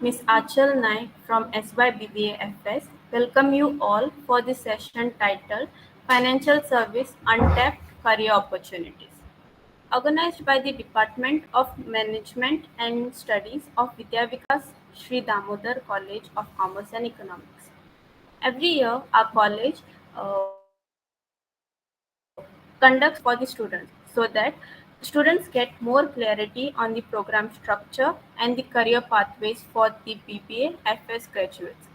Ms. Achal Naik from SYBBAFS, welcome you all for the session titled Financial Service Untapped Career Opportunities, organized by the Department of Management and Studies of Vidyavikas Shree Damodar College of Commerce and Economics. Every year, our college conducts for the students so that students get more clarity on the program structure and the career pathways for the BBA FS graduates.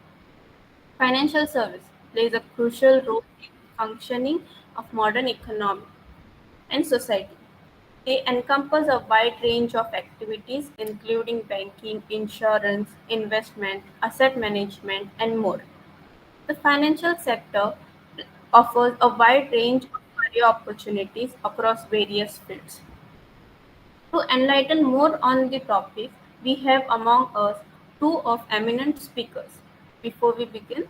Financial service plays a crucial role in the functioning of modern economy and society. They encompass a wide range of activities including banking, insurance, investment, asset management, and more. The financial sector offers a wide range of career opportunities across various fields. To enlighten more on the topic, we have among us two of eminent speakers. Before we begin,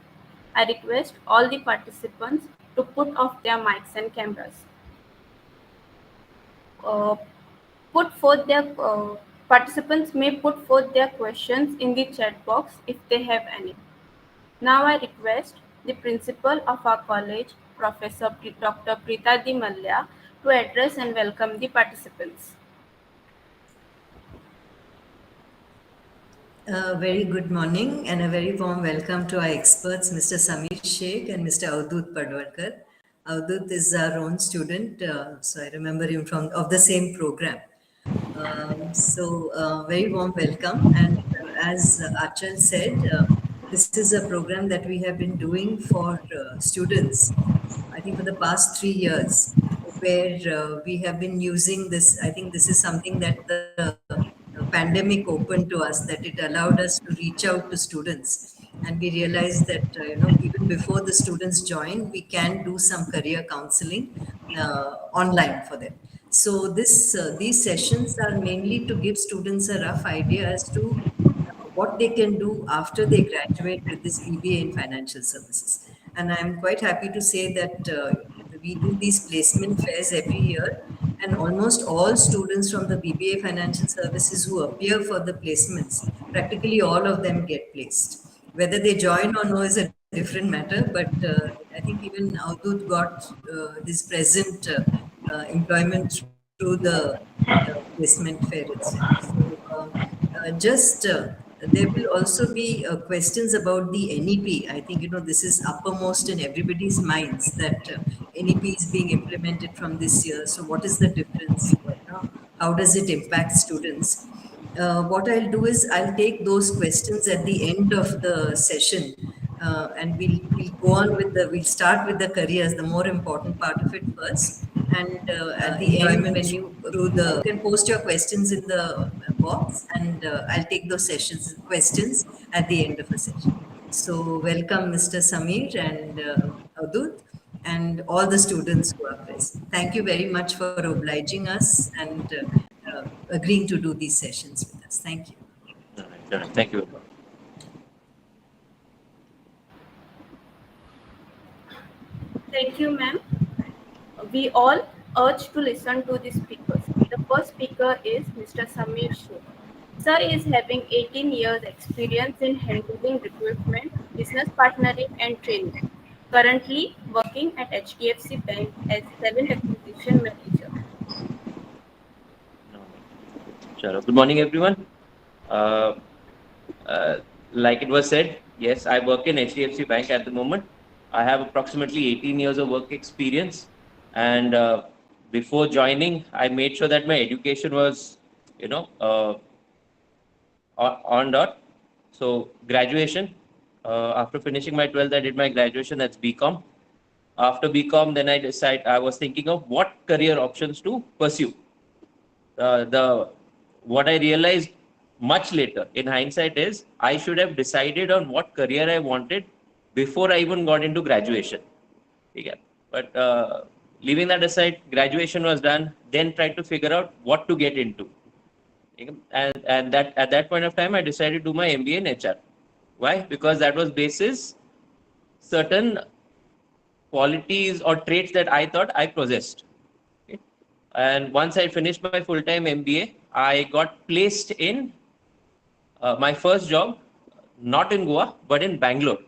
I request all the participants to put off their mics and cameras. Uh, put forth their Participants may put forth their questions in the chat box if they have any. Now I request the principal of our college, Professor Dr. Preeta Di Malya, to address and welcome the participants. A very good morning and a very warm welcome to our experts, Mr. Samir Sheikh and Mr. Avdut Padwarkar. Avdut is our own student, so I remember him from of the same program. Very warm welcome. And as Achal said, this is a program that we have been doing for students, I think for the past 3 years, where we have been using this. I think this is something that the pandemic opened to us, that it allowed us to reach out to students. And we realized that, even before the students join, we can do some career counseling online for them. So these sessions are mainly to give students a rough idea as to what they can do after they graduate with this BBA in financial services. And I'm quite happy to say that we do these placement fairs every year, and almost all students from the BBA financial services who appear for the placements, practically all of them get placed. Whether they join or no is a different matter, but I think even Avdut got his present employment through the placement fair itself. There will also be questions about the NEP. I think this is uppermost in everybody's minds that NEP is being implemented from this year. So what is the difference? How does it impact students? What I'll do is I'll take those questions at the end of the session, and we'll go on with we'll start with the careers, the more important part of it first, and at the end, when you can post your questions in the box, and I'll take those questions at the end of a session. So welcome, Mr. Samir and Avdut, and all the students who are present. Thank you very much for obliging us and agreeing to do these sessions with us. Thank you. Thank you. Thank you, ma'am. We all urge to listen to the speakers. The first speaker is Mr. Samir Sheikh. Sir is having 18 years experience in handling recruitment, business partnering and training. Currently working at HDFC Bank as talent acquisition manager. Good morning, everyone. Like it was said, yes, I work in HDFC Bank at the moment. I have approximately 18 years of work experience, and before joining, I made sure that my education was, on dot. So graduation, after finishing my 12th, I did my graduation. That's BCom. After BCom, then I was thinking of what career options to pursue. What I realized much later in hindsight is I should have decided on what career I wanted before I even got into graduation. Okay. But leaving that aside, graduation was done, then tried to figure out what to get into. And that at that point of time, I decided to do my MBA in HR. Why? Because that was basis certain qualities or traits that I thought I possessed. Okay. And once I finished my full-time MBA, I got placed in my first job, not in Goa, but in Bangalore.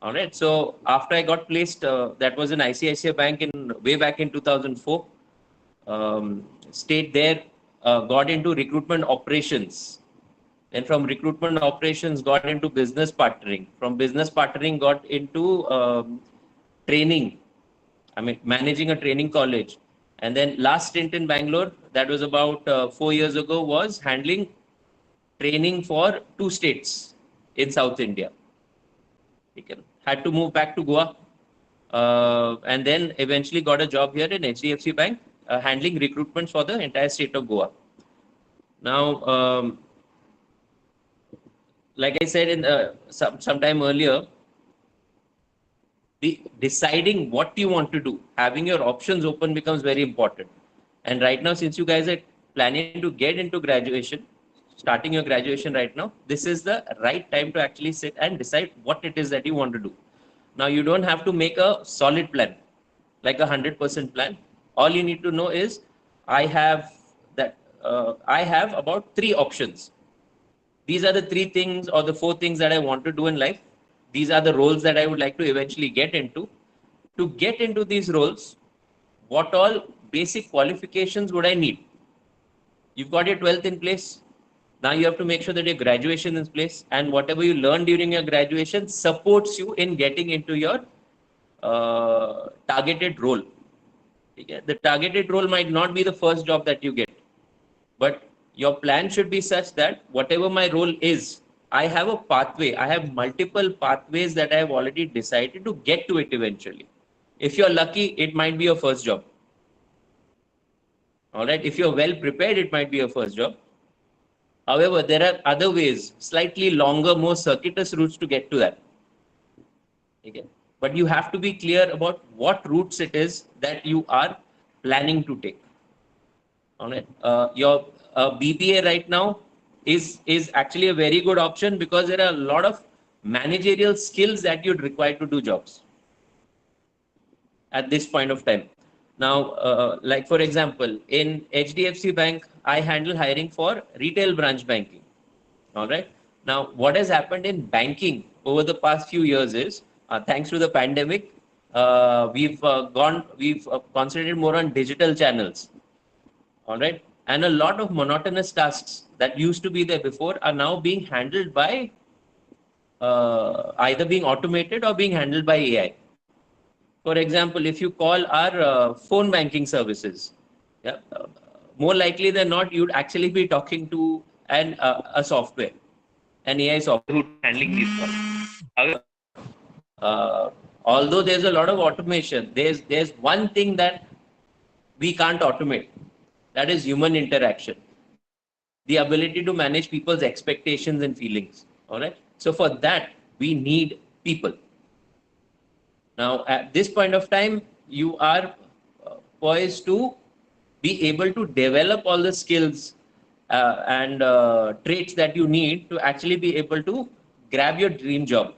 All right. So after I got placed, that was in ICICI Bank in way back in 2004. Stayed there, got into recruitment operations. Then from recruitment operations, got into business partnering. From business partnering, got into training. I mean, managing a training college. And then last stint in Bangalore, that was about 4 years ago, was handling training for 2 states in South India. Had to move back to Goa, and then eventually got a job here in HDFC Bank, handling recruitments for the entire state of Goa. Now, like I said in sometime earlier, deciding what you want to do, having your options open becomes very important. And right now, since you guys are planning to get into graduation, starting your graduation right now, this is the right time to actually sit and decide what it is that you want to do. Now, you don't have to make a solid plan, like 100% plan. All you need to know is, I have I have about 3 options. These are the 3 things or the 4 things that I want to do in life. These are the roles that I would like to eventually get into. To get into these roles, what all basic qualifications would I need? You've got your 12th in place. Now you have to make sure that your graduation is in place, and whatever you learn during your graduation supports you in getting into your targeted role. Okay? The targeted role might not be the first job that you get, but your plan should be such that whatever my role is, I have a pathway. I have multiple pathways that I have already decided to get to it eventually. If you're lucky, it might be your first job. All right. If you're well prepared, it might be your first job. However, there are other ways, slightly longer, more circuitous routes to get to that. Okay. But you have to be clear about what routes it is that you are planning to take. All right. Your BBA right now is actually a very good option, because there are a lot of managerial skills that you'd require to do jobs at this point of time. Now, like for example, in HDFC Bank, I handle hiring for retail branch banking. All right. Now, what has happened in banking over the past few years is, thanks to the pandemic, we've concentrated more on digital channels. All right. And a lot of monotonous tasks that used to be there before are now being handled by either being automated or being handled by AI. For example, if you call our phone banking services, yeah, more likely than not, you'd actually be talking to a software, an AI software who's handling these calls. However, although there's a lot of automation, there's one thing that we can't automate. That is human interaction, the ability to manage people's expectations and feelings. All right. So for that, we need people. Now, at this point of time, you are poised to be able to develop all the skills and traits that you need to actually be able to grab your dream job.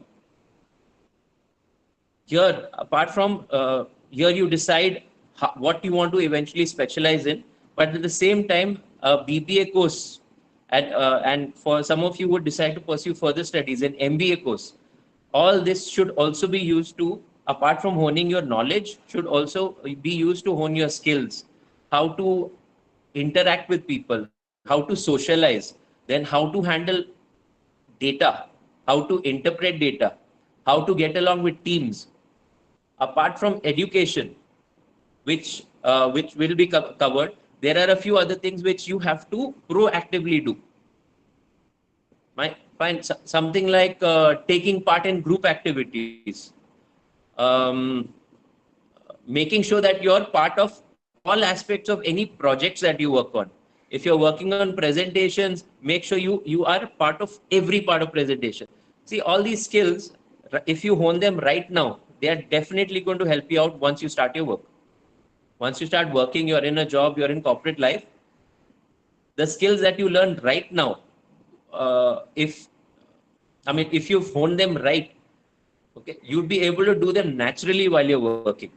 Here, apart from here, you decide what you want to eventually specialize in, but at the same time, a BBA course, and for some of you would decide to pursue further studies, an MBA course. All this should also be used to, apart from honing your knowledge, should also be used to hone your skills, how to interact with people, how to socialize, then how to handle data, how to interpret data, how to get along with teams. Apart from education, which will be covered, there are a few other things which you have to proactively do. Find something like taking part in group activities, um, making sure that you're part of all aspects of any projects that you work on. If you're working on presentations, make sure you are part of every part of presentation. See, all these skills, if you hone them right now, they are definitely going to help you out once you start your work. Once you start working, you're in a job, you're in corporate life, the skills that you learn right now, if you hone them right, okay, you'd be able to do them naturally while you're working.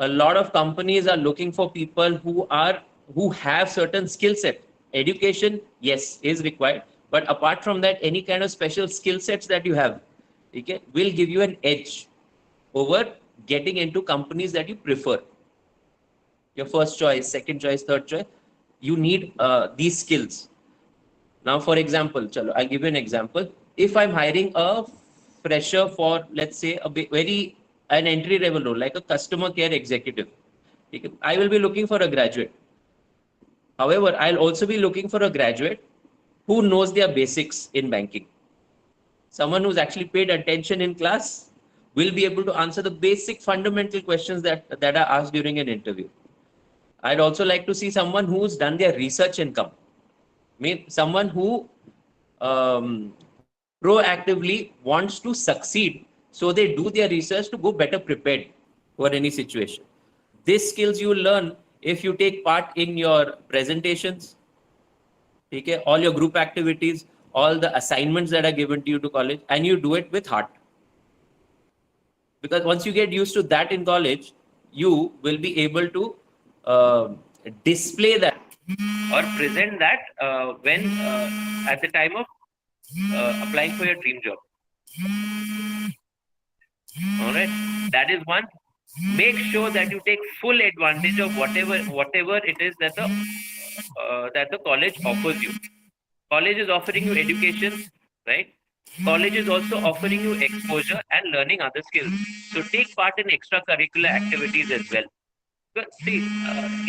A lot of companies are looking for people who have certain skill set. Education, yes, is required, But apart from that, any kind of special skill sets that you have, okay, will give you an edge over getting into companies that you prefer. Your first choice, second choice, third choice, you need these skills. Now, for example, chalo, I'll give you an example. If I'm hiring a fresher for, let's say, an entry level role, like a customer care executive, okay, I will be looking for a graduate. However, I'll also be looking for a graduate who knows their basics in banking. Someone who's actually paid attention in class will be able to answer the basic fundamental questions that are asked during an interview. I'd also like to see someone who's done their research income. Someone who proactively wants to succeed, so they do their research to go better prepared for any situation. These skills you learn if you take part in your presentations, okay, all your group activities, all the assignments that are given to you to college, and you do it with heart. Because once you get used to that in college, you will be able to display that or present that when at the time of applying for your dream job. All right, that is one. Make sure that you take full advantage of whatever it is that the college offers you. College is offering you education, right? College is also offering you exposure and learning other skills. So take part in extracurricular activities as well. But see,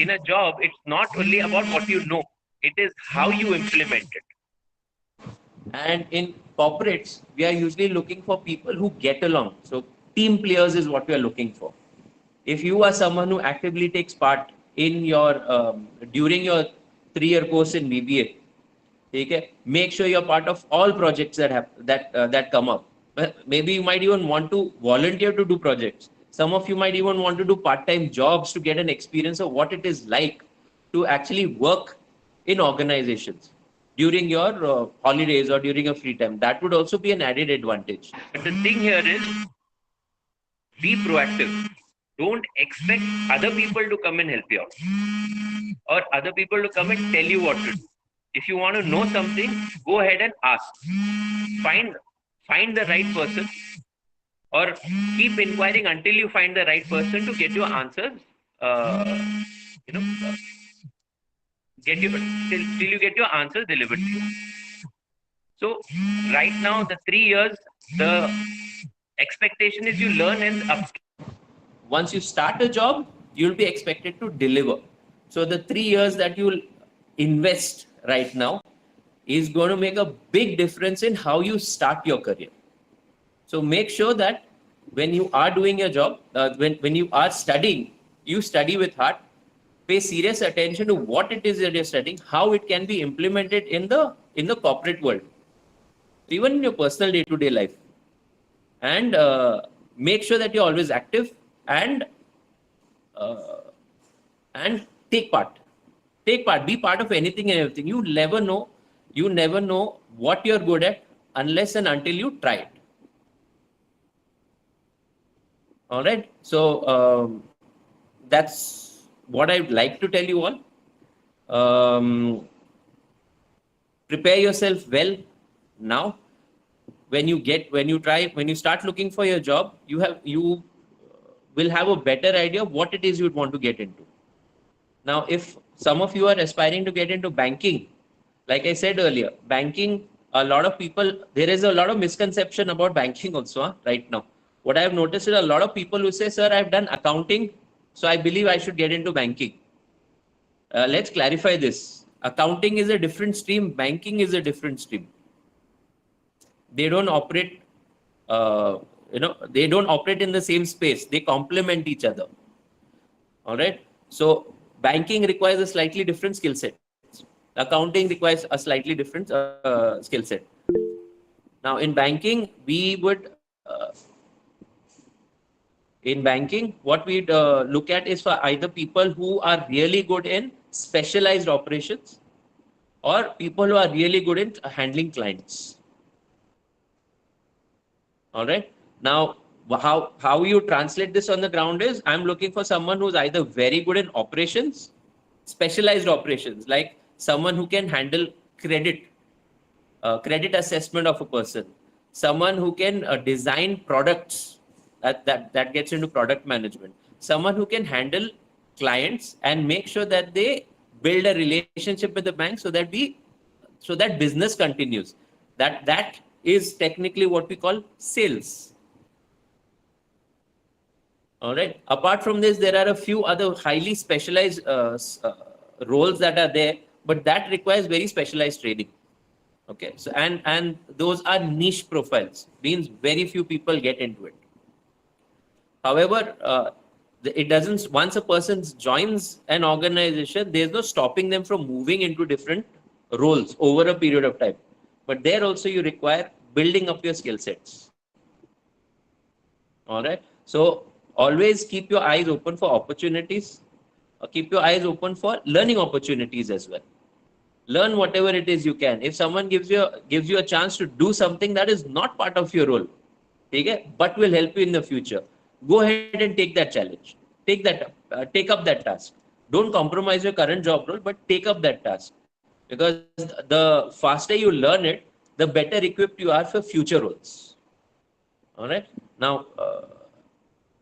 in a job, it's not only about what you know; it is how you implement it. And in corporates, we are usually looking for people who get along. So team players is what we are looking for. If you are someone who actively takes part in your during your 3-year course in BBA, okay, make sure you're part of all projects that come up. Maybe you might even want to volunteer to do projects. Some of you might even want to do part-time jobs to get an experience of what it is like to actually work in organizations during your holidays or during your free time. That would also be an added advantage. But the thing here is, be proactive. Don't expect other people to come and help you out, or other people to come and tell you what to do. If you want to know something, go ahead and ask. Find the right person, or keep inquiring until you find the right person to get your answers. You know, get you till you get your answers delivered to you. So right now, the 3 years, the expectation is you learn and upskill. Once you start a job, you'll be expected to deliver. So the 3 years that you'll invest right now is going to make a big difference in how you start your career. So make sure that when you are doing your job, when you are studying, you study with heart, pay serious attention to what it is that you're studying, how it can be implemented in the corporate world, even in your personal day-to-day life. And make sure that you're always active and take part. Be part of anything and everything. You never know what you're good at unless and until you try it. All right. So that's what I'd like to tell you all. Prepare yourself well now. When you start looking for your job, you will have a better idea of what it is you'd want to get into. Now, if some of you are aspiring to get into banking, like I said earlier, banking, there is a lot of misconception about banking also right now. What I've noticed is a lot of people who say, sir, I've done accounting, so I believe I should get into banking. Let's clarify this. Accounting is a different stream. Banking is a different stream. They don't operate, they don't operate in the same space. They complement each other. All right. So banking requires a slightly different skill set. Accounting requires a slightly different skill set. Now, in banking, what we'd look at is for either people who are really good in specialized operations or people who are really good in handling clients. All right. Now, how you translate this on the ground is, I'm looking for someone who's either very good in operations, specialized operations, like someone who can handle credit, credit assessment of a person, someone who can design products, that gets into product management, someone who can handle clients and make sure that they build a relationship with the bank so that business continues. That is technically what we call sales. All right. Apart from this, there are a few other highly specialized roles that are there, but that requires very specialized training. Okay. So and those are niche profiles. Means very few people get into it. However, it doesn't. Once a person joins an organization, there's no stopping them from moving into different roles over a period of time. But there also you require building up your skill sets. All right. So always keep your eyes open for opportunities. Keep your eyes open for learning opportunities as well. Learn whatever it is you can. If someone gives you a chance to do something that is not part of your role, okay, but will help you in the future, go ahead and take that challenge. Take up that task. Don't compromise your current job role, but take up that task, because the faster you learn it, the better equipped you are for future roles. All right. Now,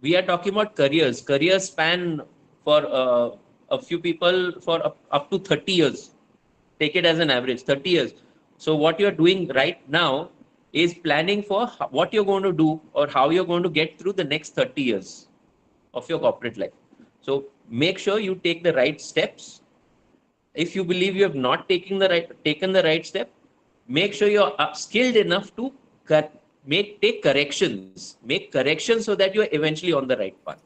we are talking about careers. Careers span for a few people for up to 30 years. Take it as an average, 30 years. So what you're doing right now is planning for what you're going to do or how you're going to get through the next 30 years of your corporate life. So make sure you take the right steps. If you believe you have not taken the right step, make sure you're skilled enough to make corrections so that you're eventually on the right path.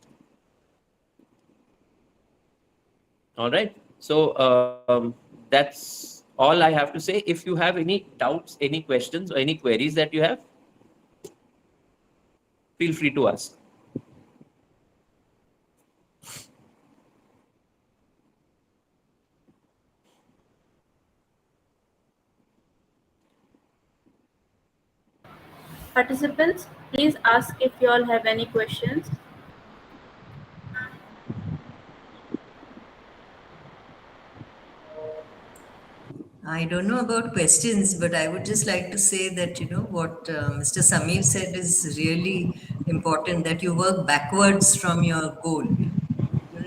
All right. So that's all I have to say. If you have any doubts, any questions, or any queries that you have, feel free to ask. Participants, please ask if you all have any questions. I don't know about questions, but I would just like to say that, what Mr. Samir said is really important, that you work backwards from your goal.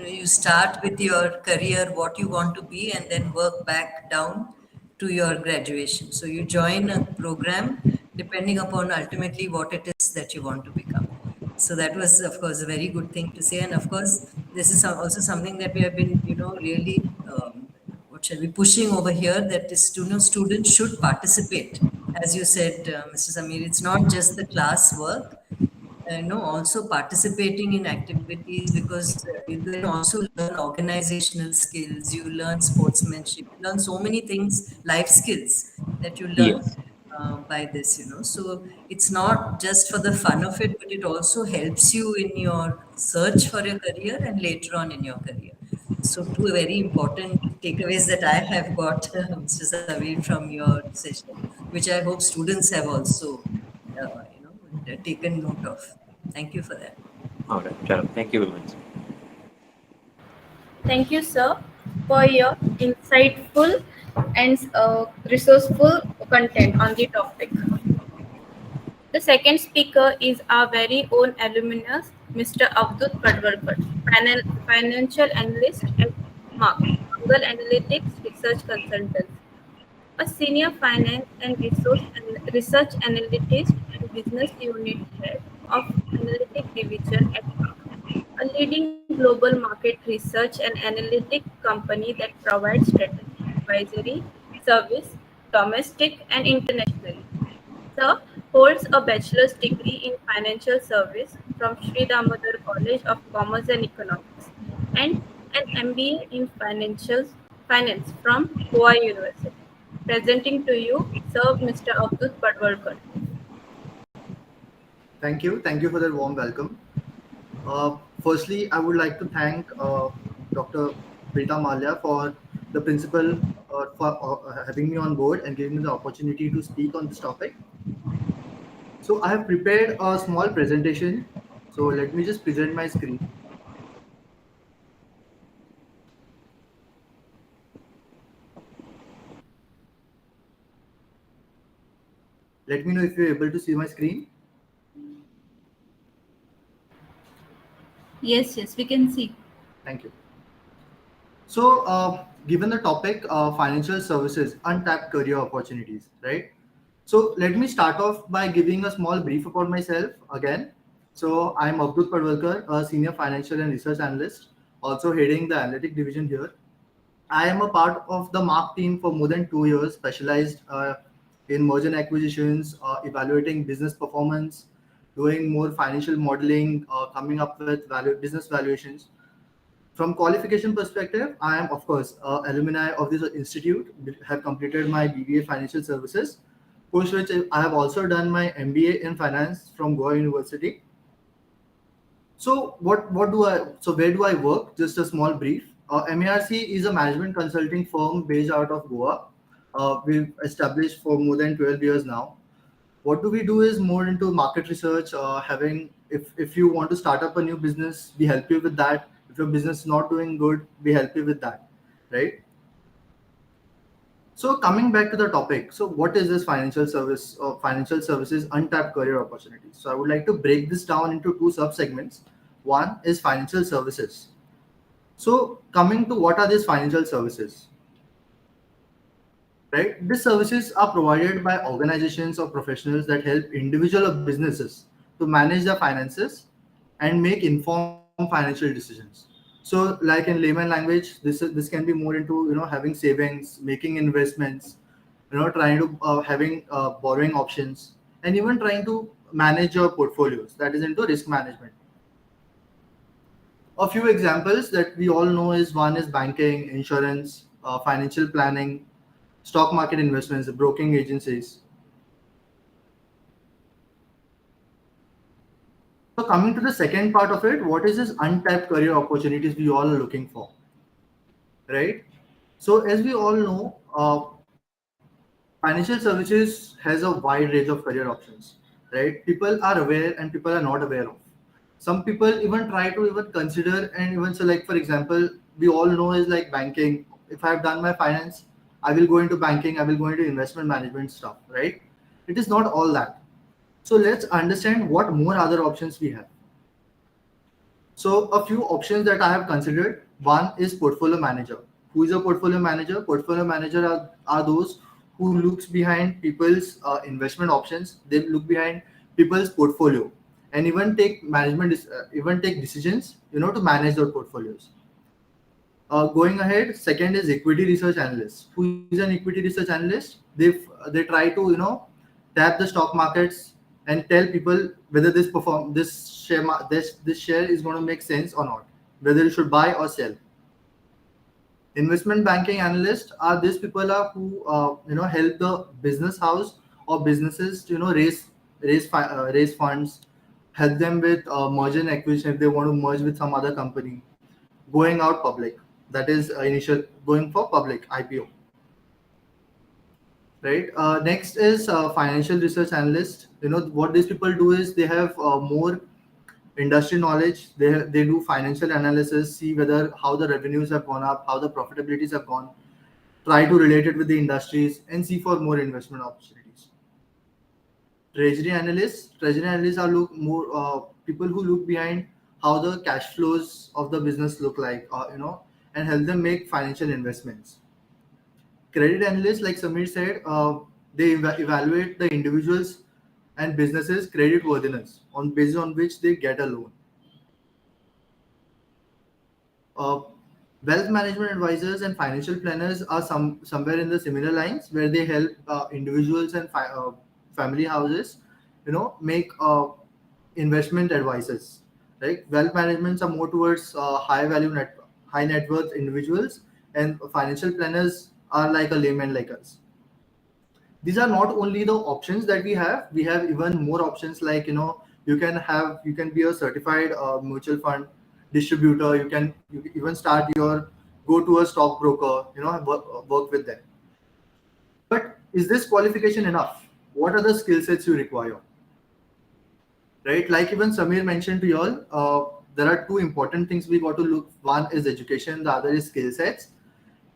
You start with your career, what you want to be, and then work back down to your graduation. So you join a program depending upon ultimately what it is that you want to become. So that was, of course, a very good thing to say. And of course, this is also something that we have been, really, what shall we, pushing over here, that is, students should participate. As you said, Mr. Samir, it's not just the class work, also participating in activities, because you then also learn organizational skills, you learn sportsmanship, you learn so many things, life skills that you learn Yes. by this, So it's not just for the fun of it, but it also helps you in your search for your career and later on in your career. So two very important takeaways that I have got, Mr. Savir, from your session, which I hope students have also, taken note of. Thank you for that. All right. Sure. Thank you very much. Thank you, sir, for your insightful and resourceful content on the topic. The second speaker is our very own alumnus, Mr. Avdut Padwarkar, financial analyst at Mark, Google Analytics Research Consultants, a senior finance and research analyst and business unit head of analytic division at Mark, a leading global market research and analytic company that provides strategic advisory service domestic and internationally. Sir holds a bachelor's degree in financial service from Shree Damodar College of Commerce and Economics and an MBA in finance from Goa University. Presenting to you, Sir Mr. Abdul Padwalkar. Thank you. Thank you for that warm welcome. Firstly, I would like to thank Dr. Prita Malia for the principal for having me on board and giving me the opportunity to speak on this topic. So I have prepared a small presentation. So let me just present my screen. Let me know if you're able to see my screen. Yes, yes, we can see. Thank you. So, given the topic, financial services, untapped career opportunities, right? So, let me start off by giving a small brief about myself again. So, I'm Abdul Padwalkar, a senior financial and research analyst, also heading the analytic division here. I am a part of the Mark team for more than 2 years, specialized in merger and acquisitions, evaluating business performance, doing more financial modeling, coming up with business valuations. From qualification perspective, I am of course alumni of this institute. Have completed my BBA Financial Services, post which I have also done my MBA in Finance from Goa University. So what do I? So where do I work? Just a small brief. MARC is a management consulting firm based out of Goa. We've established for more than 12 years now. What do we do is more into market research. Having if you want to start up a new business, we help you with that. If your business is not doing good, we help you with that, right? So coming back to the topic, so what is this financial service or financial services untapped career opportunities? So I would like to break this down into two sub segments. One is financial services. So coming to what are these financial services, right? These services are provided by organizations or professionals that help individual or businesses to manage their finances and make informed financial decisions. So like in layman language, this can be more into having savings, making investments, trying to having borrowing options, and even trying to manage your portfolios, that is into risk management. A few examples that we all know is one is banking, insurance, financial planning, stock market investments, broking agencies. So coming to the second part of it, what is this untapped career opportunities we all are looking for, right? So as we all know, financial services has a wide range of career options, right? People are aware and people are not aware of. Some people even try to even consider and even so, like for example, we all know is like banking. If I've done my finance, I will go into banking, I will go into investment management stuff, right? It is not all that. So let's understand what more other options we have. So a few options that I have considered. One is portfolio manager. Who is a portfolio manager? Portfolio manager are those who looks behind people's investment options. They look behind people's portfolio and even take even take decisions, to manage their portfolios. Going ahead, second is equity research analyst. Who is an equity research analyst? They try to tap the stock markets and tell people whether this share is going to make sense or not, whether you should buy or sell. Investment banking analysts are these people are who help the business house or businesses to raise funds, help them with merger and acquisition if they want to merge with some other company, going out public, that is initial going for public IPO, right? Next is financial research analyst. What these people do is they have more industry knowledge. They do financial analysis, see whether how the revenues have gone up, how the profitabilities have gone, try to relate it with the industries and see for more investment opportunities. Treasury analysts are look more people who look behind how the cash flows of the business look like, and help them make financial investments. Credit analysts, like Samir said, they evaluate the individuals and businesses credit worthiness on basis on which they get a loan. uh, Wealth management advisors and financial planners are somewhere in the similar lines, where they help individuals and family houses make investment advices, right? Wealth managements are more towards high net worth individuals, and financial planners are like a layman like us. These are not only the options that we have even more options, like you can be a certified mutual fund distributor. You can even start your go to a stockbroker, work with them. But is this qualification enough? What are the skill sets you require, right? Like even Samir mentioned to you all, there are two important things we got to look. One is education, the other is skill sets.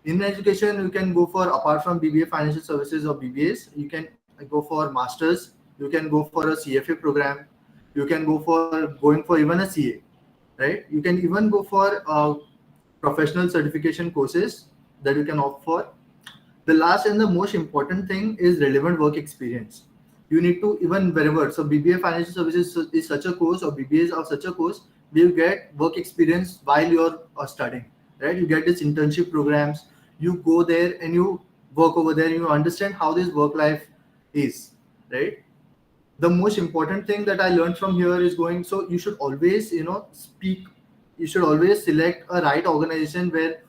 In education, you can go for, apart from BBA financial services or BBAs, you can go for masters, you can go for a CFA program, you can go for going for even a CA, right? You can even go for professional certification courses that you can opt for. The last and the most important thing is relevant work experience. You need to, even wherever, so BBA financial services is such a course, or BBA is of such a course, you get work experience while you're studying, right? You get this internship programs, you go there and you work over there, you understand how this work life is, right? The most important thing that I learned from here is going, so you should always, speak, you should always select a right organization where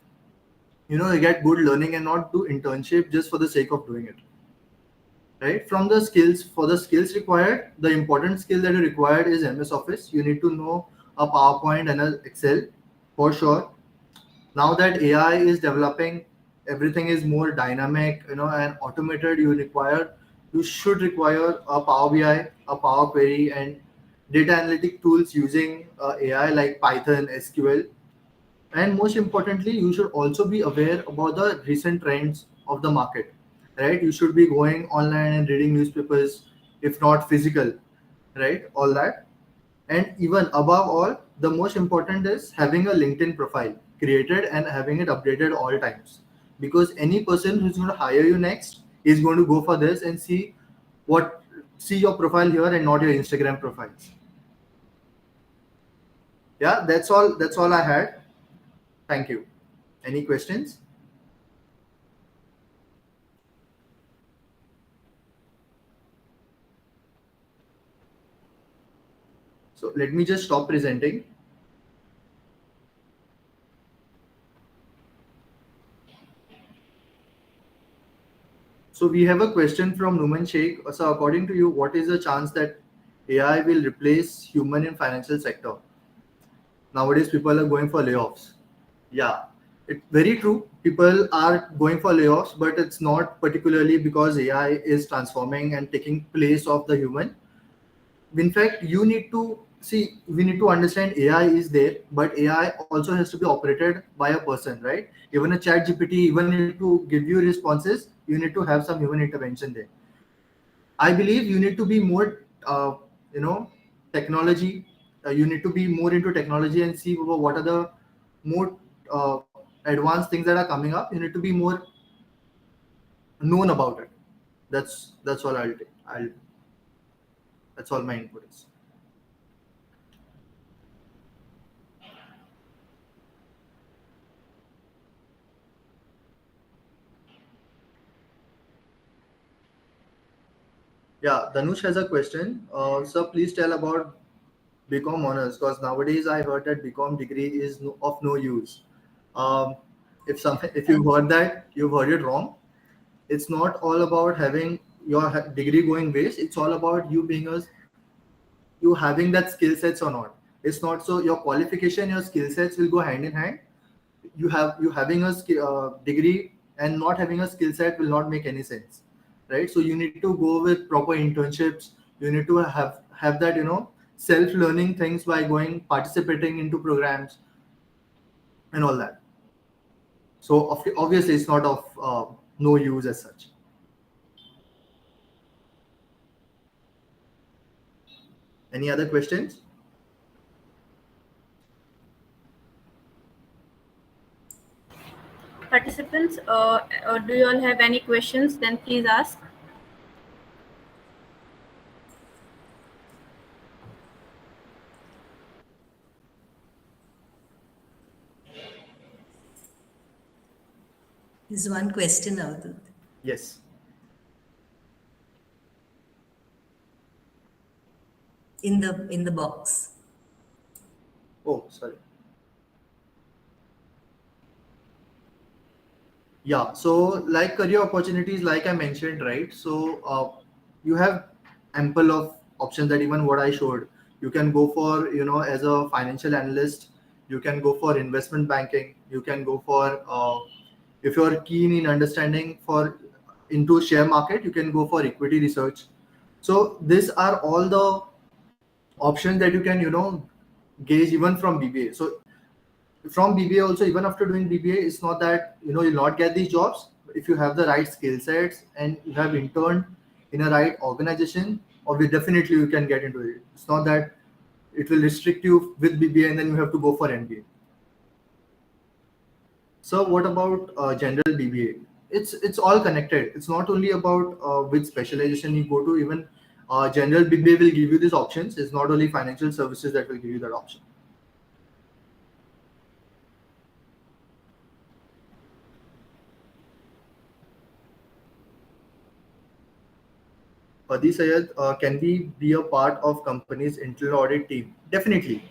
you get good learning and not do internship just for the sake of doing it, right? From the skills, for the skills required, the important skill that you required is MS Office. You need to know a PowerPoint and a Excel for sure. Now that AI is developing, everything is more dynamic, and automated. You should require a Power BI, a Power Query, and data analytic tools using AI like Python, SQL. And most importantly, you should also be aware about the recent trends of the market, right? You should be going online and reading newspapers, if not physical, right? All that. And even above all, the most important is having a LinkedIn profile created and having it updated all times, because any person who's going to hire you next is going to go for this and what see your profile here and not your Instagram profiles. Yeah, that's all I had. Thank you. Any questions? So let me just stop presenting. So we have a question from Numan Sheikh. So according to you, what is the chance that AI will replace human in financial sector? Nowadays, people are going for layoffs. Yeah, it's very true. People are going for layoffs, but it's not particularly because AI is transforming and taking place of the human. In fact, you need to see, we need to understand AI is there, but AI also has to be operated by a person, right? Even a chat GPT, even need to give you responses, you need to have some human intervention there. I believe you need to be more you know technology, you need to be more into technology and see what are the more advanced things that are coming up. You need to be more known about it. That's all I'll that's all my input is. Yeah, Danush has a question. Sir, please tell about BCom honors, because nowadays I heard that BCom degree is of no use. Um, if you've heard that, you've heard it wrong. It's not all about having your degree going waste. It's all about you having that skill sets or not. It's not so your qualification, your skill sets will go hand in hand. You having a degree and not having a skill set will not make any sense, right? So you need to go with proper internships. You need to have that self learning things by going participating into programs and all that. So obviously it's not of no use as such. Any other questions? Participants, do you all have any questions? Then please ask. There's one question out there. Yes. In the box. Oh, sorry. Yeah, so like career opportunities, like I mentioned, right? So you have ample of options that even what I showed. You can go for, as a financial analyst, you can go for investment banking, you can go for, if you're keen in understanding for into share market, you can go for equity research. So these are all the options that you can, gauge even from BBA. So from BBA also, even after doing BBA, it's not that you'll not get these jobs. But if you have the right skill sets and you have interned in a right organization, or we definitely you can get into it. It's not that it will restrict you with BBA and then you have to go for MBA. So what about general BBA? It's all connected. It's not only about which specialization you go to. Even general BBA will give you these options. It's not only financial services that will give you that option. Adi Sayed, can we be a part of company's internal audit team? Definitely.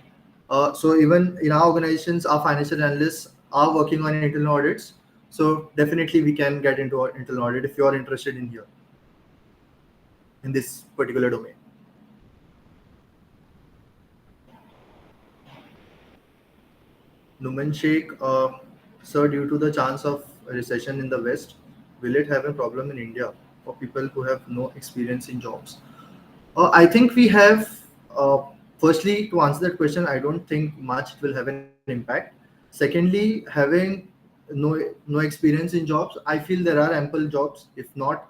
So even in our organizations, our financial analysts are working on internal audits. So definitely we can get into our internal audit if you are interested in here in this particular domain. Numan Sheikh, sir, due to the chance of a recession in the West, will it have a problem in India for people who have no experience in jobs? I think we have, firstly, to answer that question, I don't think much it will have an impact. Secondly, having no experience in jobs, I feel there are ample jobs. If not,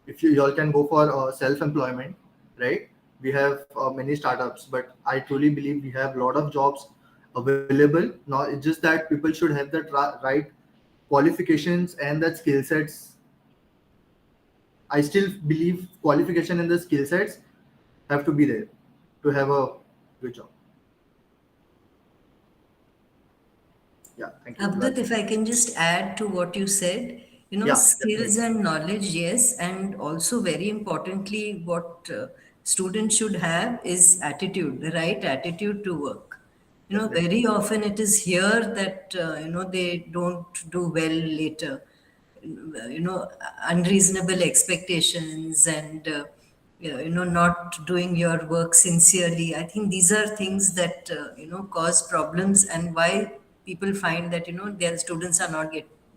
if you all can go for self-employment, right? We have many startups, but I truly believe we have a lot of jobs available. Now it's just that people should have that right qualifications and that skill sets. I still believe qualification and the skill sets have to be there to have a good job. Yeah, thank you. Abdut, if I can just add to what you said, Yeah, skills definitely. and knowledge, yes, and also very importantly, what students should have is attitude, the right attitude to work. Definitely. Very often it is here that, they don't do well later. Unreasonable expectations and, not doing your work sincerely. I think these are things that, cause problems and why people find that, their students are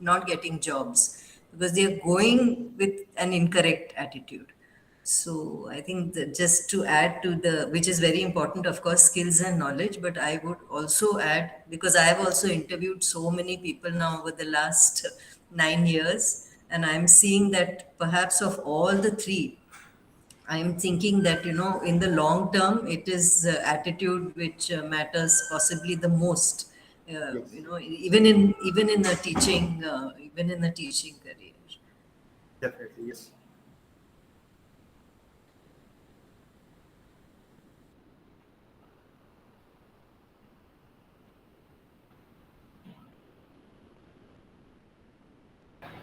not getting jobs because they are going with an incorrect attitude. So I think that just to add to which is very important, of course, skills and knowledge, but I would also add, because I have also interviewed so many people now over the last 9 years, and I'm seeing that perhaps of all the three, I'm thinking that, in the long term, it is attitude which matters possibly the most, Yes, even in the teaching career. definitely. Yes.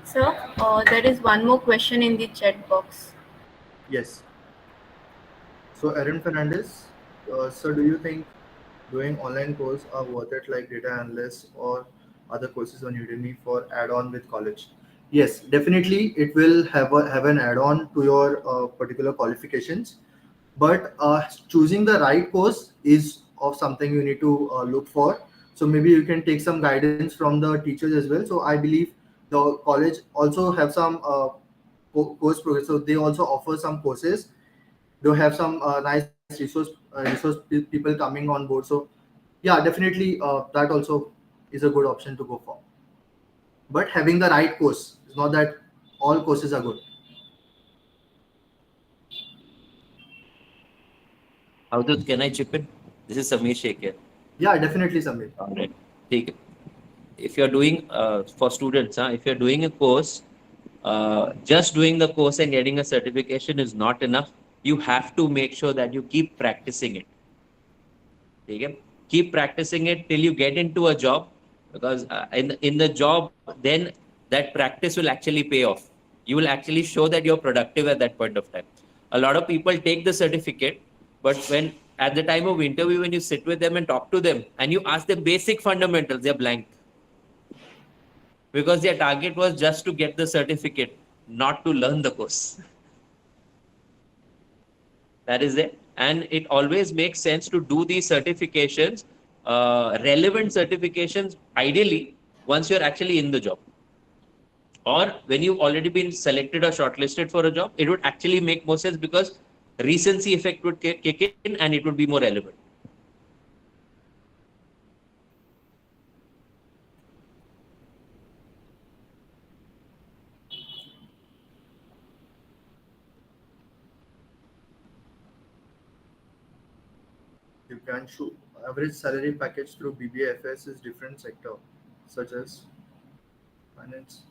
So, there is one more question in the chat box. Yes. So, Aaron Fernandez, so do you think doing online course are worth it like data analyst or other courses on Udemy for add-on with college? Yes, definitely it will have an add-on to your particular qualifications, but choosing the right course is of something you need to look for. So maybe you can take some guidance from the teachers as well. So I believe the college also have some course progress. So they also offer some courses. They have some nice people coming on board. So yeah, definitely that also is a good option to go for. But having the right course, it's not that all courses are good. Avdut, can I chip in? This is Samir Sheikh here. Yeah, definitely, Samir. All right. Take it. If you're doing for students, if you're doing a course, just doing the course and getting a certification is not enough. You have to make sure that you keep practicing it. Okay? Keep practicing it till you get into a job, because in the job, then that practice will actually pay off. You will actually show that you're productive at that point of time. A lot of people take the certificate, but when at the time of interview, when you sit with them and talk to them and you ask them basic fundamentals, they're blank, because their target was just to get the certificate, not to learn the course. That is it. And it always makes sense to do these certifications, relevant certifications, ideally, once you're actually in the job. Or when you've already been selected or shortlisted for a job, it would actually make more sense because recency effect would kick in and it would be more relevant. Divyanshu, average salary package through BBFS is different sector, such as finance.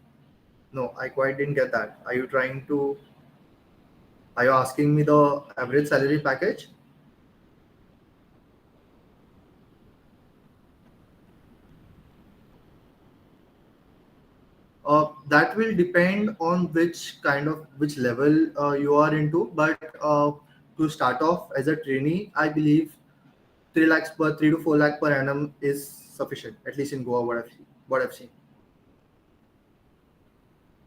No, I quite didn't get that. Are you asking me the average salary package? That will depend on which level you are into. But to start off as a trainee, I believe 3 to 4 lakh per annum is sufficient. At least in Goa, what I've seen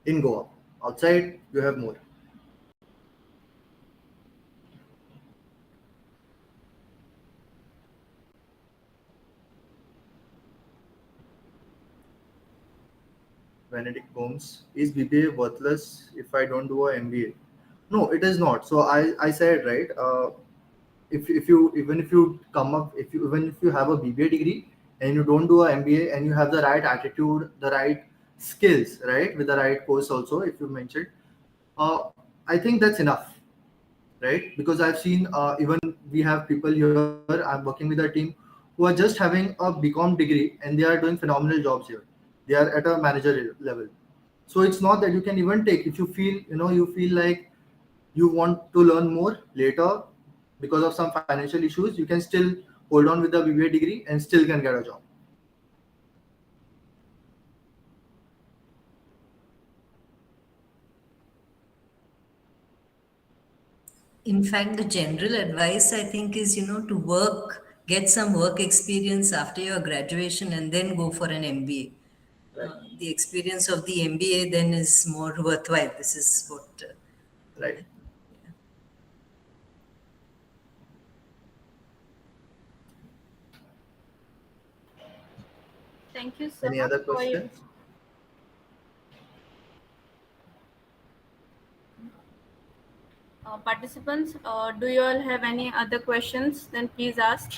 in Goa. Outside, you have more. Benedict Gomes, is BBA worthless if I don't do a MBA? No, it is not. So I said right. If you even if you come up if you even if you have a BBA degree and you don't do a MBA and you have the right attitude, the right skills, right, with the right course also, if you mentioned, uh, I think that's enough, right? Because I've seen even we have people here. I'm working with a team who are just having a BCom degree and they are doing phenomenal jobs here. They are at a manager level. So it's not that you can even take if you feel you feel like you want to learn more later because of some financial issues, you can still hold on with the BBA degree and still can get a job. In fact, the general advice I think is, to get some work experience after your graduation and then go for an MBA. Right. The experience of the MBA then is more worthwhile. This is what. Right. Thank you, sir, Any other for your questions? participants. Do you all have any other questions? Then please ask.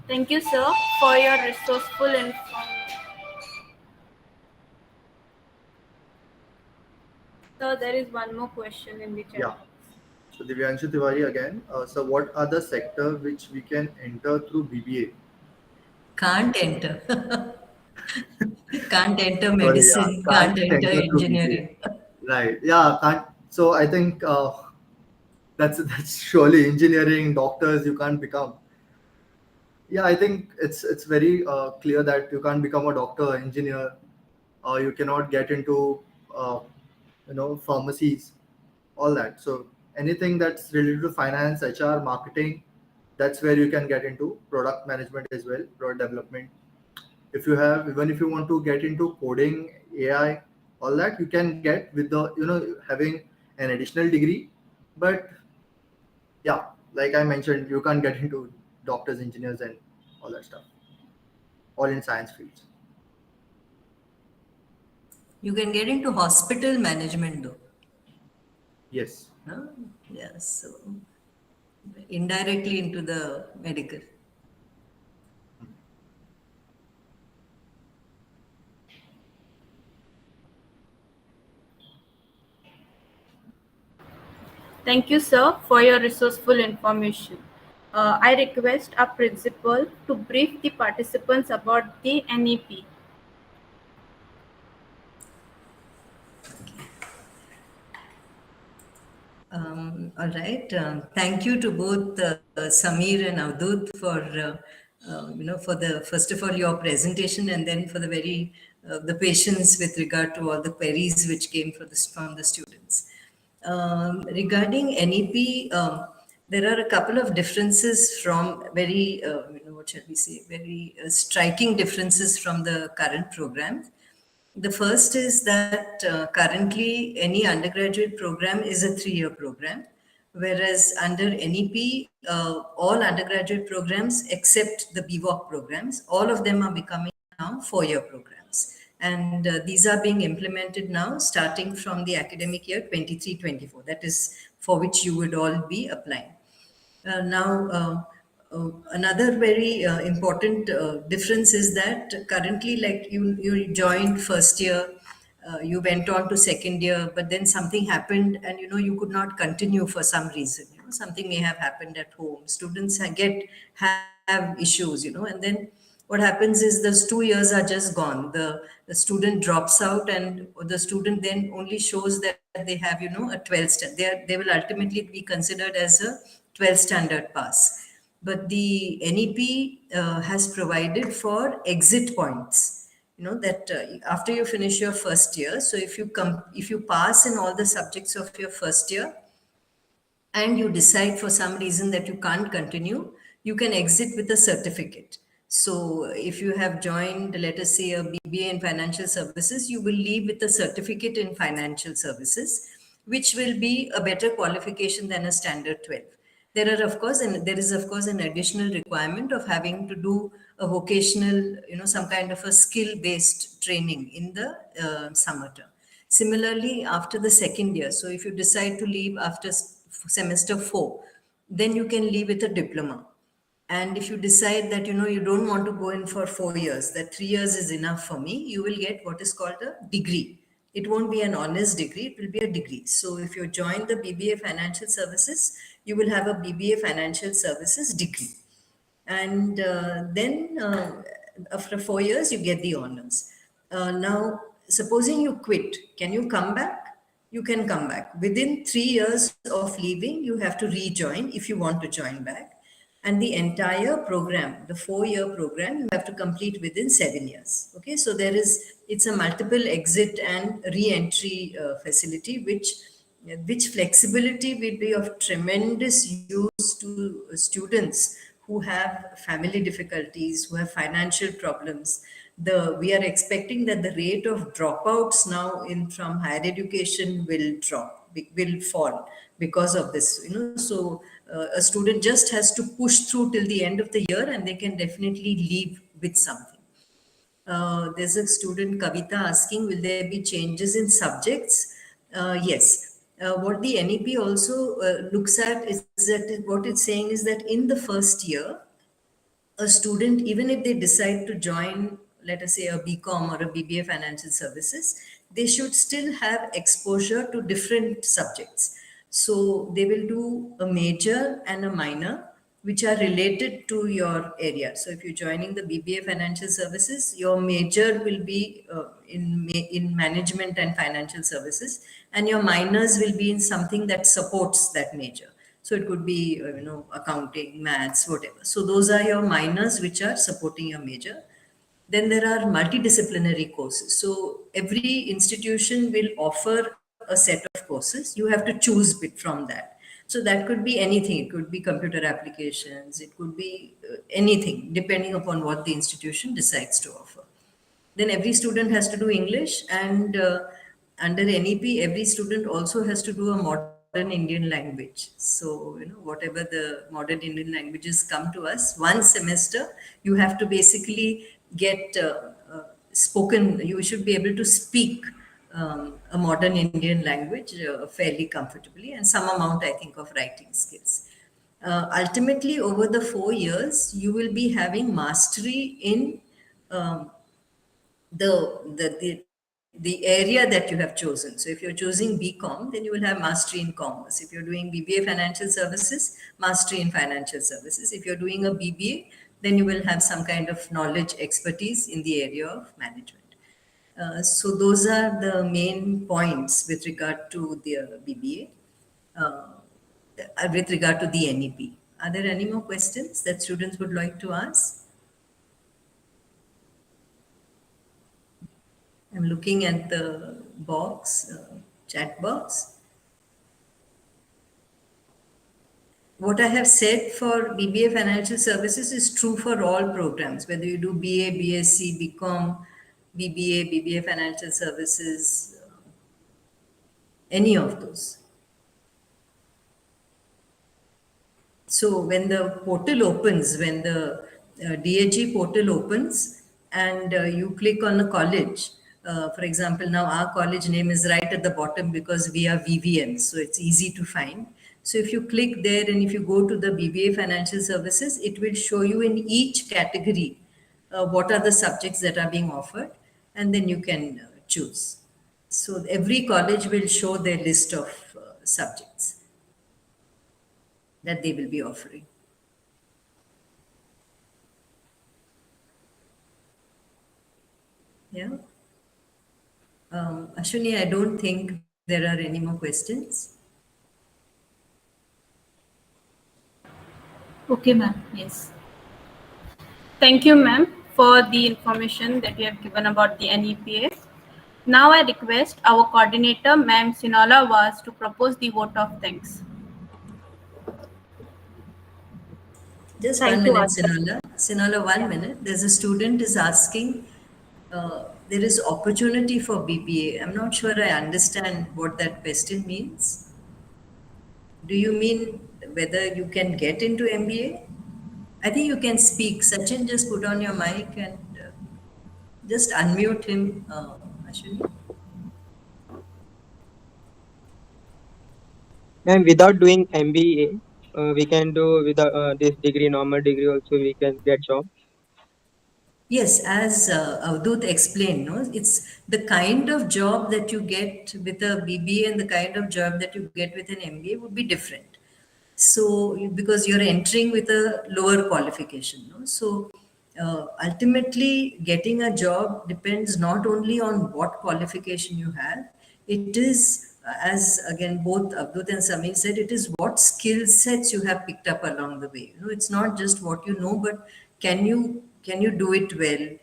Thank you, sir, for your resourceful information. Sir, there is one more question in the chat Yeah. box. So Divyanshu Tiwari again. So what are the sector which we can enter through BBA? Can't enter. Can't enter Sorry, yeah, medicine, can't can't enter enter through BBA. engineering. Right. Yeah, can't. So I think that's surely engineering, doctors you can't become. Yeah, I think it's very clear that you can't become a doctor, engineer, or you cannot get into uh, pharmacies, all that. So anything that's related to finance, HR, marketing, that's where you can get into product management as well, product development. If you have even if you want to get into coding, AI, all that you can get with the having an additional degree. But yeah, like I mentioned, you can't get into doctors, engineers, and all that stuff, all in science fields. You can get into hospital management though. Yes. No? Yeah, so indirectly into the medical. Thank you, sir, for your resourceful information. I request our principal to brief the participants about the NEP. All right. Thank you to both Samir and Avdut for the first of all your presentation and then for the very the patience with regard to all the queries which came from the students. Regarding NEP, there are a couple of differences from very what shall we say very striking differences from the current program. The first is that currently any undergraduate program is a 3-year program, whereas under NEP, all undergraduate programs except the BVOC programs, all of them are becoming now 4-year programs. And these are being implemented now starting from the academic year 23-24. That is for which you would all be applying. Another very important difference is that currently, like you joined first year you went on to second year, but then something happened and you could not continue for some reason. Something may have happened at home. Students have issues, and then what happens is those 2 years are just gone. The student drops out, and the student then only shows that they have a 12th standard. They will ultimately be considered as a 12th standard pass. But the NEP has provided for exit points. That after you finish your first year, so if you pass in all the subjects of your first year, and you decide for some reason that you can't continue, you can exit with a certificate. So if you have joined, let us say, a BBA in financial services, you will leave with a certificate in financial services, which will be a better qualification than a standard 12. There is of course an additional requirement of having to do a vocational, some kind of a skill-based training in the summer term. Similarly, after the second year, so if you decide to leave after semester 4, then you can leave with a diploma. And if you decide that you don't want to go in for 4 years, that 3 years is enough for me, you will get what is called a degree. It won't be an honors degree, it will be a degree. So if you join the BBA Financial Services, you will have a BBA Financial Services degree. And then after 4 years, you get the honors. Now, supposing you quit, can you come back? You can come back. Within 3 years of leaving, you have to rejoin if you want to join back. And the entire program, the 4-year program, you have to complete within 7 years. Okay, so it's a multiple exit and re-entry facility, which flexibility will be of tremendous use to students who have family difficulties, who have financial problems. We are expecting that the rate of dropouts now from higher education will fall because of this. So a student just has to push through till the end of the year, and they can definitely leave with something. There's a student, Kavita, asking, will there be changes in subjects? Yes. What the NEP also looks at is that what it's saying is that in the first year, a student, even if they decide to join, let us say, a BCom or a BBA Financial Services, they should still have exposure to different subjects. So they will do a major and a minor, which are related to your area. So if you're joining the BBA Financial Services, your major will be in management and financial services, and your minors will be in something that supports that major. So it could be, accounting, maths, whatever. So those are your minors which are supporting your major. Then there are multidisciplinary courses. So every institution will offer a set of courses. You have to choose bit from that. So that could be anything. It could be computer applications. It could be anything, depending upon what the institution decides to offer. Then every student has to do English, and under NEP, every student also has to do a modern Indian language. So, whatever the modern Indian languages come to us, one semester, you have to basically get spoken, you should be able to speak a modern Indian language fairly comfortably, and some amount, I think, of writing skills. Ultimately, over the 4 years, you will be having mastery in um, the area that you have chosen. So if you're choosing BCom, then you will have mastery in commerce. If you're doing BBA Financial Services, mastery in financial services. If you're doing a BBA, then you will have some kind of knowledge, expertise in the area of management. So those are the main points with regard to the BBA, with regard to the NEP. Are there any more questions that students would like to ask? I'm looking at the box, chat box. What I have said for BBA Financial Services is true for all programs, whether you do BA, BSc, BCom, BBA, BBA Financial Services, any of those. So when the portal opens, when the DAG portal opens, and you click on a college, for example, now our college name is right at the bottom because we are VVM, so it's easy to find. So if you click there and if you go to the BBA Financial Services, it will show you in each category what are the subjects that are being offered, and then you can choose. So every college will show their list of subjects that they will be offering. Yeah. Ashwini, I don't think there are any more questions. Okay, ma'am. Yes. Thank you, ma'am, for the information that you have given about the NEPA. Now I request our coordinator, ma'am Sinola Was, to propose the vote of thanks. Just one Thank you, minute, Achal. Sinala. Sinala, one minute. There's a student is asking, there is opportunity for BBA. I'm not sure I understand what that question means. Do you mean whether you can get into MBA? I think you can speak. Sachin, just put on your mic and just unmute him, Ashwini. And without doing MBA, we can do with this degree, normal degree also, we can get job. Yes, as Avdut explained, no, it's the kind of job that you get with a BBA and the kind of job that you get with an MBA would be different. So, because you're entering with a lower qualification, no? So, ultimately, getting a job depends not only on what qualification you have, it is, as again both Abdut and Samir said, it is what skill sets you have picked up along the way. You know, it's not just what you know, but can you do it well?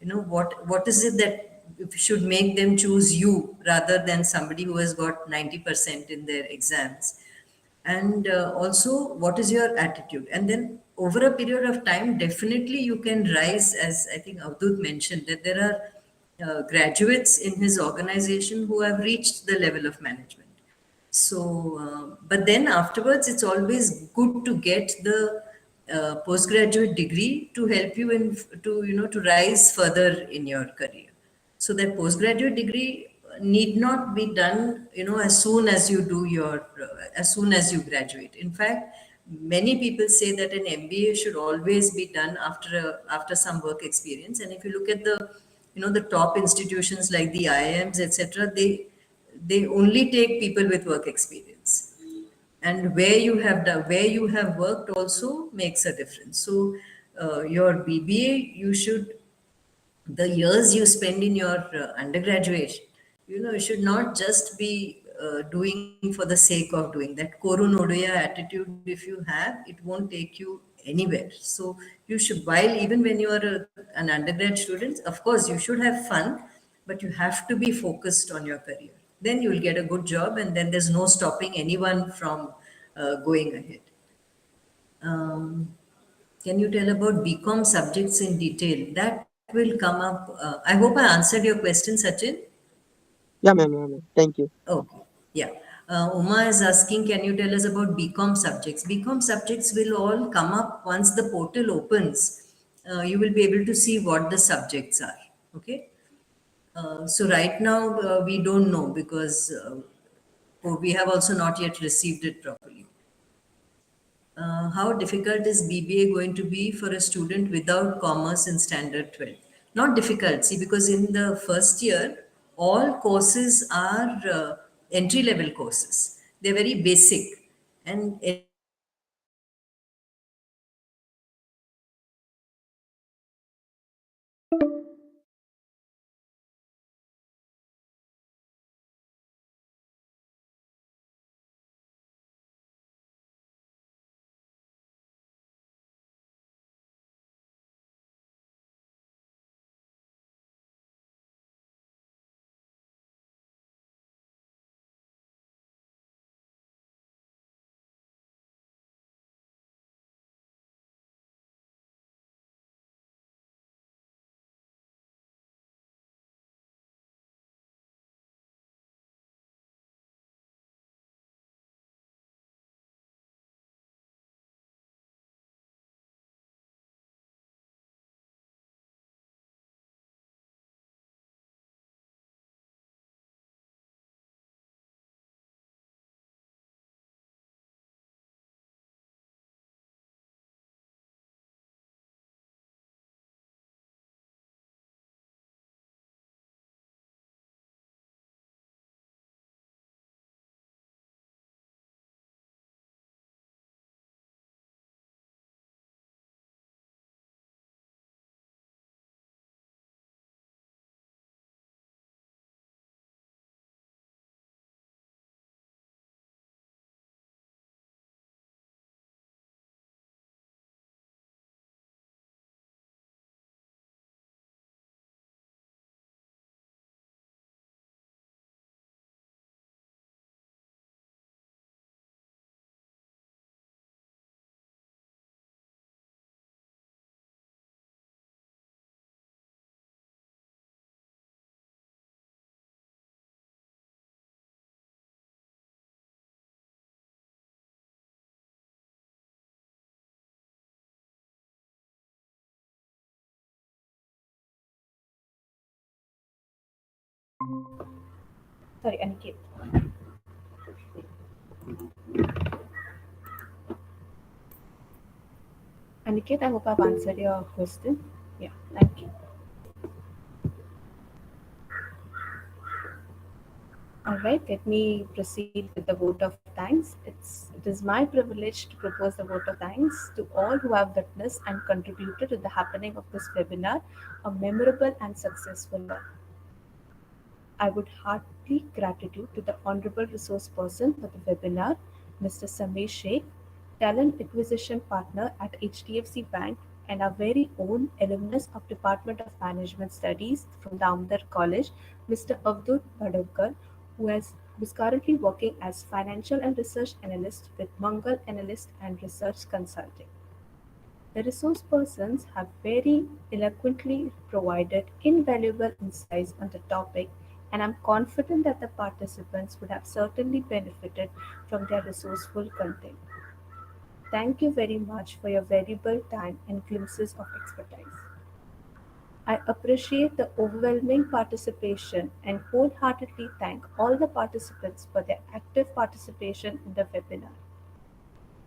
You know, what is it that should make them choose you rather than somebody who has got 90% in their exams? And also, what is your attitude? And then over a period of time, definitely you can rise, as I think Avdut mentioned, that there are graduates in his organization who have reached the level of management. So but then afterwards, it's always good to get the postgraduate degree to help you in to to rise further in your career. So that postgraduate degree need not be done, as soon as you do your, as soon as you graduate. In fact, many people say that an MBA should always be done after some work experience. And if you look at the, the top institutions like the IIMs, etc., they only take people with work experience. And where you have worked also makes a difference. So your BBA, you should, the years you spend in your undergraduate, you should not just be doing for the sake of doing. That Koru Nodoya attitude, if you have, it won't take you anywhere. So you should, while even when you are an undergrad student, of course you should have fun, but you have to be focused on your career. Then you will get a good job, and then there's no stopping anyone from going ahead. um, can you tell about BCom subjects in detail? That will come up. I hope I answered your question, Sachin. Yeah, ma'am. Thank you. Okay. Yeah. Uma is asking, can you tell us about BCom subjects? BCom subjects will all come up once the portal opens. You will be able to see what the subjects are. Okay. So right now we don't know because we have also not yet received it properly. How difficult is BBA going to be for a student without commerce in standard 12? Not difficult, see, because in the first year, all courses are entry level courses. They're very basic. And anyone who has done BCom Sorry, Aniket. Aniket, I hope I've answered your question. Yeah, thank you. All right, let me proceed with the vote of thanks. It is my privilege to propose the vote of thanks to all who have witnessed and contributed to the happening of this webinar, a memorable and successful one. I would heartily gratitude to the Honorable Resource Person for the webinar, Mr. Samir Sheikh, Talent Acquisition Partner at HDFC Bank, and our very own alumnus of Department of Management Studies from Damodar College, Mr. Avdut Badavkar, who is currently working as Financial and Research Analyst with Mangal Analyst and Research Consulting. The resource persons have very eloquently provided invaluable insights on the topic, and I'm confident that the participants would have certainly benefited from their resourceful content. Thank you very much for your valuable time and glimpses of expertise. I appreciate the overwhelming participation and wholeheartedly thank all the participants for their active participation in the webinar.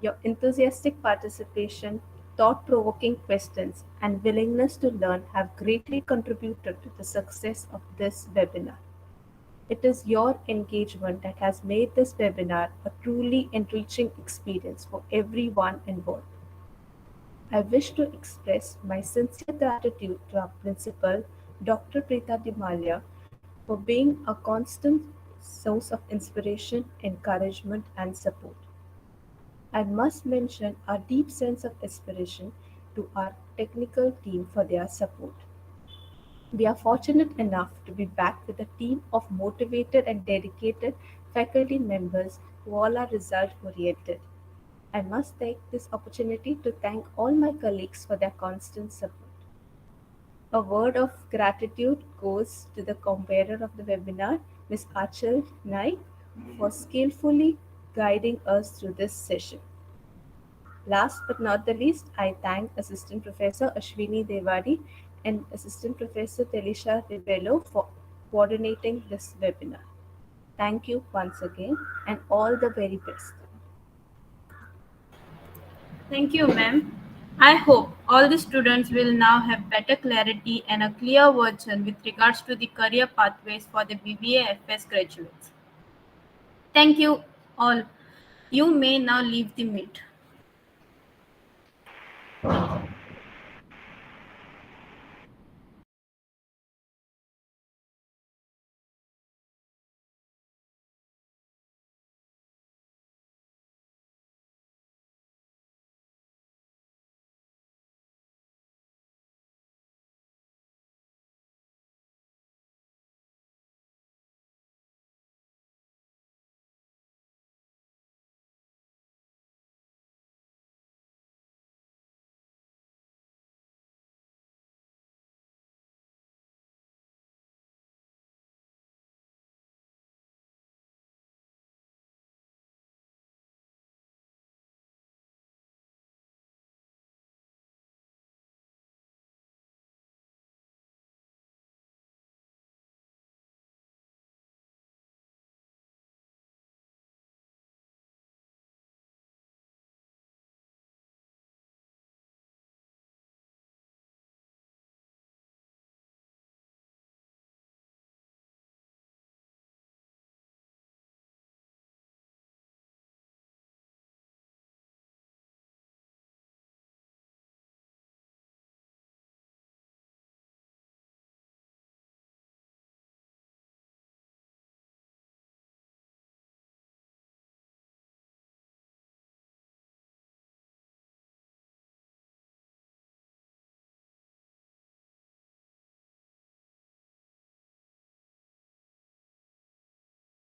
Your enthusiastic participation, thought provoking questions, and willingness to learn have greatly contributed to the success of this webinar. It is your engagement that has made this webinar a truly enriching experience for everyone involved. I wish to express my sincere gratitude to our principal, Dr. Preeta Dimalia, for being a constant source of inspiration, encouragement, and support. I must mention our deep sense of aspiration to our technical team for their support. We are fortunate enough to be back with a team of motivated and dedicated faculty members who all are result oriented. I must take this opportunity to thank all my colleagues for their constant support. A word of gratitude goes to the convener of the webinar, Ms. Achal Naik, for skillfully guiding us through this session. Last but not the least, I thank Assistant Professor Ashwini Devadi and Assistant Professor Telisha Ribello for coordinating this webinar. Thank you once again and all the very best. Thank you, ma'am. I hope all the students will now have better clarity and a clear vision with regards to the career pathways for the BBA FS graduates. Thank you all. You may now leave the meet.